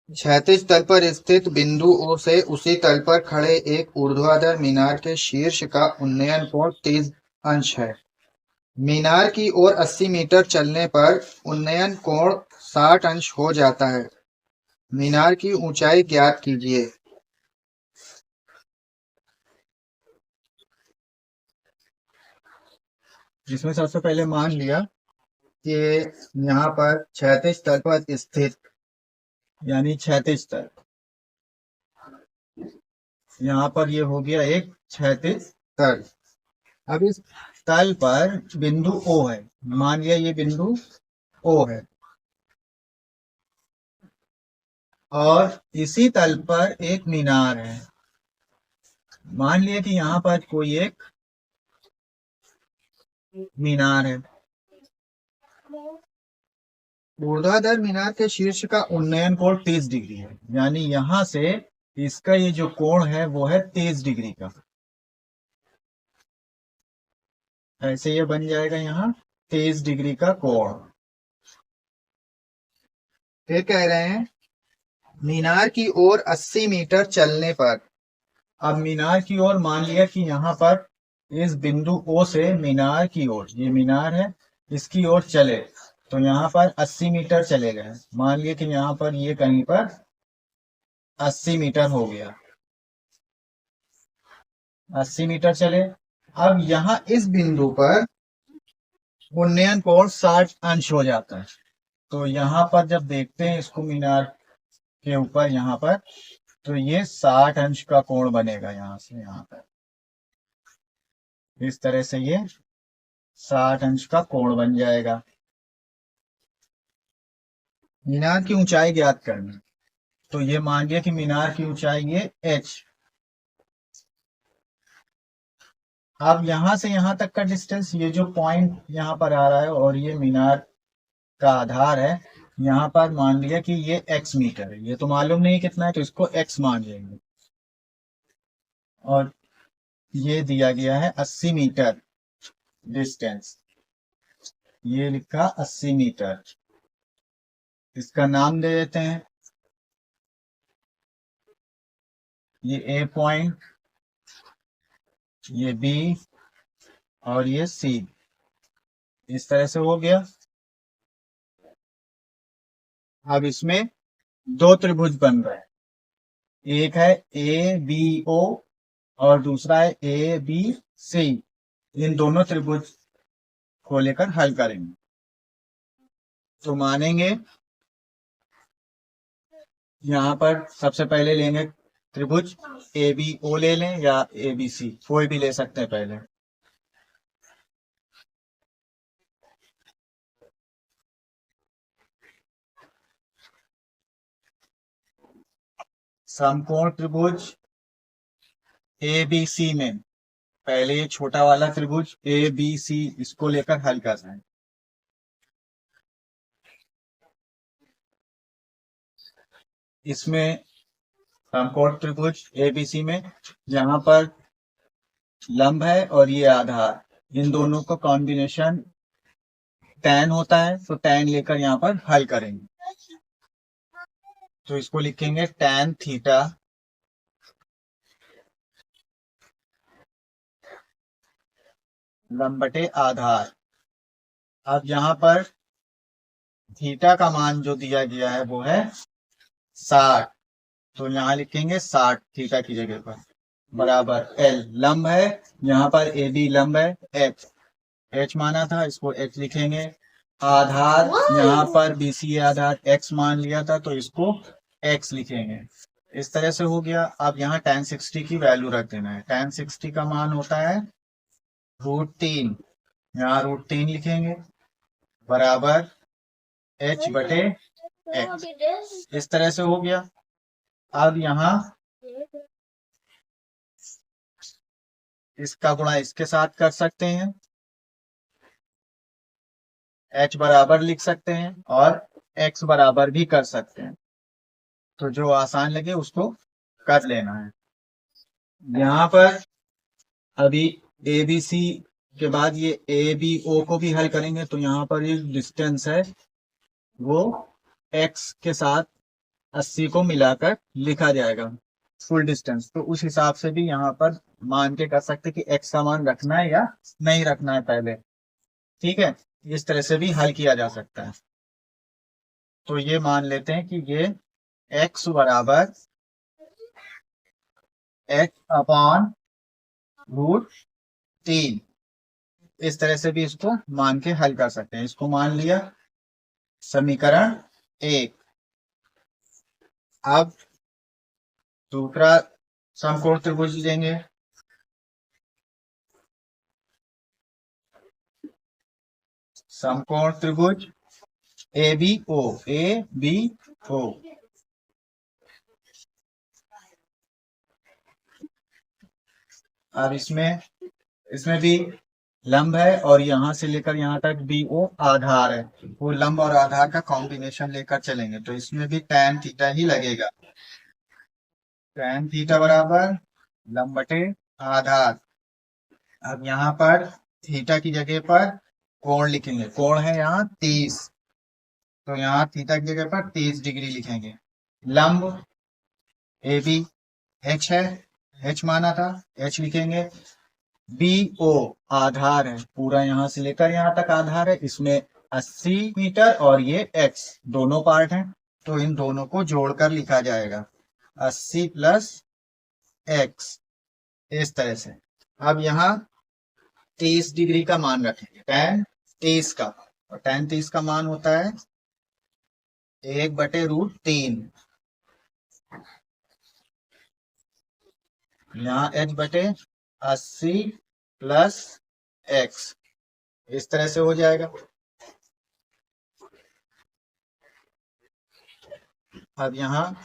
क्षैतिज तल पर स्थित बिंदु O से उसी तल पर खड़े एक ऊर्ध्वाधर मीनार के शीर्ष का उन्नयन कोण 30 अंश है। मीनार की ओर 80 मीटर चलने पर उन्नयन कोण 60 अंश हो जाता है। मीनार की ऊंचाई ज्ञात कीजिए। जिसमें सबसे पहले मान लिया कि यहाँ पर क्षैतिज तल पर स्थित, यानी क्षैतिज तल, यहाँ पर ये हो गया एक क्षैतिज तल। अब इस तल पर बिंदु O है, मान लिया ये बिंदु O है, और इसी तल पर एक मीनार है। मान लिया कि यहाँ पर कोई एक मीनार है। ऊर्ध्वाधर मीनार के शीर्ष का उन्नयन कोण 30 डिग्री है, यानी यहां से इसका ये जो कोण है वो है 30 डिग्री का। ऐसे ये बन जाएगा यहाँ 30 डिग्री का कोण। फिर कह रहे हैं मीनार की ओर 80 मीटर चलने पर। अब मीनार की ओर मान लिया कि यहाँ पर इस बिंदु O से मीनार की ओर, ये मीनार है, इसकी ओर चले तो यहाँ पर 80 मीटर चले गए। मान लिया कि यहाँ पर ये कहीं पर 80 मीटर हो गया, 80 मीटर चले। अब यहाँ इस बिंदु पर उन्नयन कोण 60 अंश हो जाता है। तो यहाँ पर जब देखते हैं इसको मीनार के ऊपर यहाँ पर, तो ये 60 अंश का कोण बनेगा यहाँ से यहाँ पर। इस तरह से ये 60 अंश का कोण बन जाएगा। मीनार की ऊंचाई ज्ञात करनी, तो ये मान लिया कि मीनार की ऊंचाई ये h। अब यहां से यहां तक का डिस्टेंस, ये जो पॉइंट यहाँ पर आ रहा है और ये मीनार का आधार है, यहाँ पर मान लिया कि ये x मीटर है। ये तो मालूम नहीं कितना है, तो इसको x मान लेंगे। और ये दिया गया है 80 मीटर डिस्टेंस, ये लिखा 80 मीटर। इसका नाम दे देते हैं, ये A पॉइंट, ये B और ये C। इस तरह से हो गया। अब इसमें दो त्रिभुज बन रहे हैं, एक है ABO और दूसरा है ABC। इन दोनों त्रिभुज को लेकर हल करेंगे। तो मानेंगे यहाँ पर सबसे पहले लेंगे त्रिभुज ABO, ले लें या ABC, कोई भी ले सकते हैं पहले। समकोण त्रिभुज ABC में पहले ये छोटा वाला त्रिभुज ABC, इसको लेकर हल कर रहे हैं। इसमें समकोण त्रिभुज ABC में यहाँ पर लंब है और ये आधार, इन दोनों का कॉम्बिनेशन tan होता है, तो tan लेकर यहाँ पर हल करेंगे। तो इसको लिखेंगे tan थीटा लंब बटे आधार। अब यहाँ पर थीटा का मान जो दिया गया है वो है 60, तो यहाँ लिखेंगे 60 थीटा की जगह पर, बराबर L। लंब है यहाँ पर AB लंब है, H माना था, इसको H लिखेंगे। आधार यहाँ पर BC आधार X मान लिया था, तो इसको X लिखेंगे। इस तरह से हो गया। अब यहाँ tan 60 की वैल्यू रख देना है। tan 60 का मान होता है √3, यहाँ √3 लिखेंगे, बराबर H बटे X। इस तरह से हो गया। अब यहाँ इसका गुणा इसके साथ कर सकते हैं, H बराबर लिख सकते हैं और X बराबर भी कर सकते हैं, तो जो आसान लगे उसको कर लेना है। यहाँ पर अभी ABC के बाद ये ABO को भी हल करेंगे, तो यहाँ पर ये डिस्टेंस है वो X के साथ 80 को मिलाकर लिखा जाएगा फुल डिस्टेंस। तो उस हिसाब से भी यहाँ पर मान के कर सकते कि एक्स का मान रखना है या नहीं रखना है पहले। ठीक है, इस तरह से भी हल किया जा सकता है। तो ये मान लेते हैं कि ये एक्स बराबर एक्स अपॉन रूट 3, इस तरह से भी इसको मान के हल कर सकते हैं। इसको मान लिया समीकरण 1। अब दूसरा समकोण त्रिभुज लेंगे। समकोण त्रिभुज A B O, A B O. अब इसमें भी लंब है और यहां से लेकर यहां तक बी ओ आधार है। वो लंब और आधार का कॉम्बिनेशन लेकर चलेंगे तो इसमें भी tan थीटा ही लगेगा। tan थीटा बराबर लंब बटे आधार। अब यहाँ पर थीटा की जगह पर कोण लिखेंगे। कोण है यहाँ 30, तो यहाँ थीटा की जगह पर 30 डिग्री लिखेंगे। लंब ए बी एच है, एच माना था, एच लिखेंगे। बी ओ आधार है, पूरा यहां से लेकर यहां तक आधार है। इसमें 80 मीटर और ये एक्स दोनों पार्ट हैं, तो इन दोनों को जोड़कर लिखा जाएगा 80 प्लस एक्स, इस तरह से। अब यहाँ 30 डिग्री का मान रखेंगे, tan 30 का, और tan 30 का मान होता है 1/√3। यहाँ h/80 प्लस एक्स, इस तरह से हो जाएगा। अब यहाँ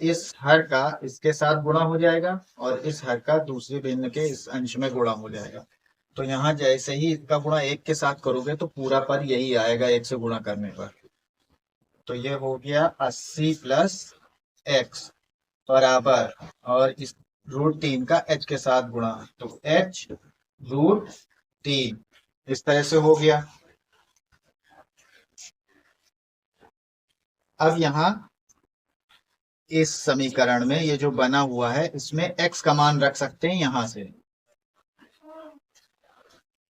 इस हर का इसके साथ गुणा हो जाएगा और इस हर का दूसरे भिन्न के इस अंश में गुणा हो जाएगा। तो यहाँ जैसे ही इसका गुणा 1 के साथ करोगे तो पूरा पद यही आएगा 1 से गुणा करने पर। तो ये हो गया 80 प्लस एक्स बराबर, और इस √3 का h के साथ गुणा, तो h√3, इस तरह से हो गया। अब यहाँ इस समीकरण में ये जो बना हुआ है इसमें x का मान रख सकते हैं। यहां से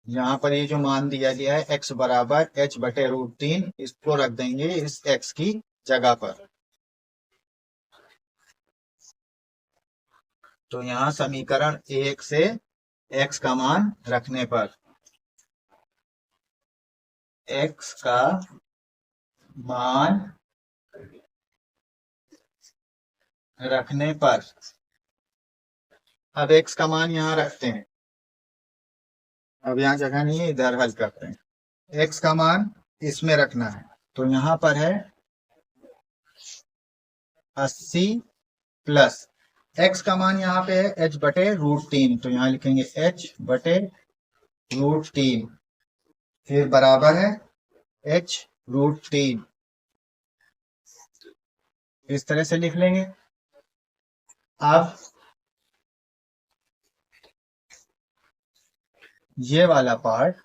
यहाँ पर ये जो मान दिया गया है x बराबर h/√3, इसको रख देंगे इस x की जगह पर। तो यहाँ समीकरण 1 से x का मान रखने पर, x का मान रखने पर, अब x का मान यहाँ रखते हैं। अब यहाँ जगह नहीं है, इधर हल करते हैं। x का मान इसमें रखना है, तो यहाँ पर है 80 प्लस x का मान यहाँ पे है h/√3, तो यहाँ लिखेंगे h/√3, फिर बराबर है h√3, इस तरह से लिख लेंगे। अब ये वाला पार्ट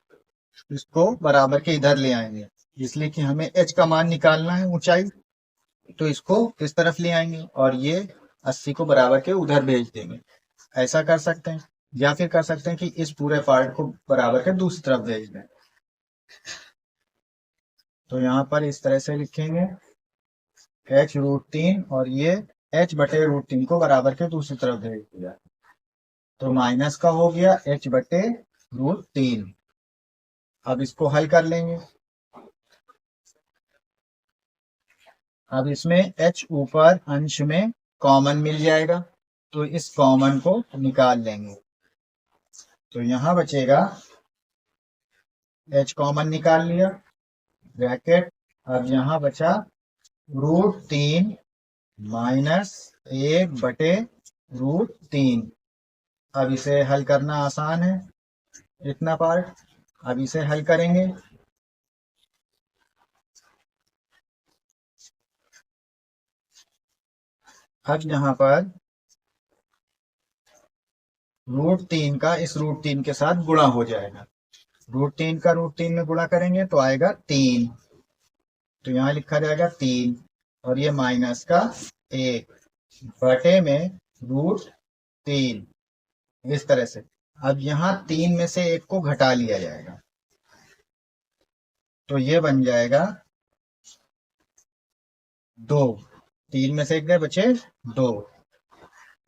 इसको बराबर के इधर ले आएंगे, इसलिए कि हमें h का मान निकालना है ऊंचाई, तो इसको इस तरफ ले आएंगे और ये 80 को बराबर के उधर भेज देंगे। ऐसा कर सकते हैं, या फिर कर सकते हैं कि इस पूरे पार्ट को बराबर के दूसरी तरफ भेज दें। तो यहाँ पर इस तरह से लिखेंगे h√3 और ये h/√3 को बराबर के दूसरी तरफ भेज दिया, तो माइनस का हो गया h/√3। अब इसको हल कर लेंगे। अब इसमें h ऊपर अंश में कॉमन मिल जाएगा, तो इस कॉमन को निकाल लेंगे, तो यहाँ बचेगा h कॉमन निकाल लिया, ब्रैकेट। अब यहाँ बचा √3 माइनस 1/√3। अब इसे हल करना आसान है, इतना पार्ट। अब इसे हल करेंगे। अब यहाँ पर √3 का इस √3 के साथ गुणा हो जाएगा। √3 का √3 में गुणा करेंगे तो आएगा 3, तो यहाँ लिखा जाएगा 3। और ये माइनस का 1 बटे में √3, इस तरह से। अब यहाँ 3 में से 1 को घटा लिया जाएगा, तो ये बन जाएगा 2। 3 में से 1 गए, बचे 2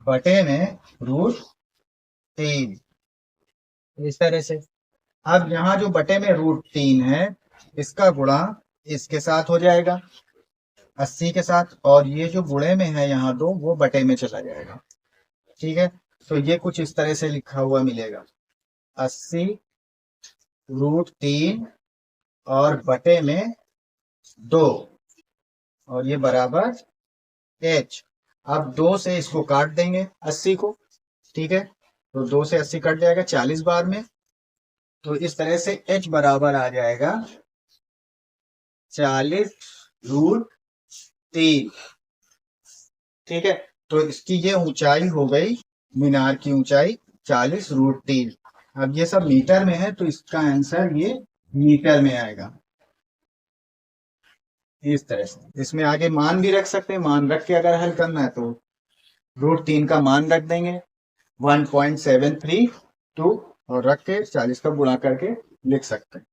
बटे में √3, इस तरह से। अब यहाँ जो बटे में √3 है, इसका गुणा इसके साथ हो जाएगा 80 के साथ, और ये जो गुणे में है यहाँ 2, वो बटे में चला जाएगा। ठीक है, तो ये कुछ इस तरह से लिखा हुआ मिलेगा, 80 √3 और बटे में 2, और ये बराबर h। अब 2 से इसको काट देंगे 80 को, ठीक है, तो 2 से 80 कट जाएगा 40 बार में, तो इस तरह से h बराबर आ जाएगा 40√3। ठीक है, तो इसकी ये ऊंचाई हो गई, मीनार की ऊंचाई 40√3। अब ये सब मीटर में है, तो इसका आंसर ये मीटर में आएगा, इस तरह से। इसमें आगे मान भी रख सकते हैं, मान रख के अगर हल करना है तो √3 का मान रख देंगे 1.732 और रख के 40 का गुणा करके लिख सकते हैं।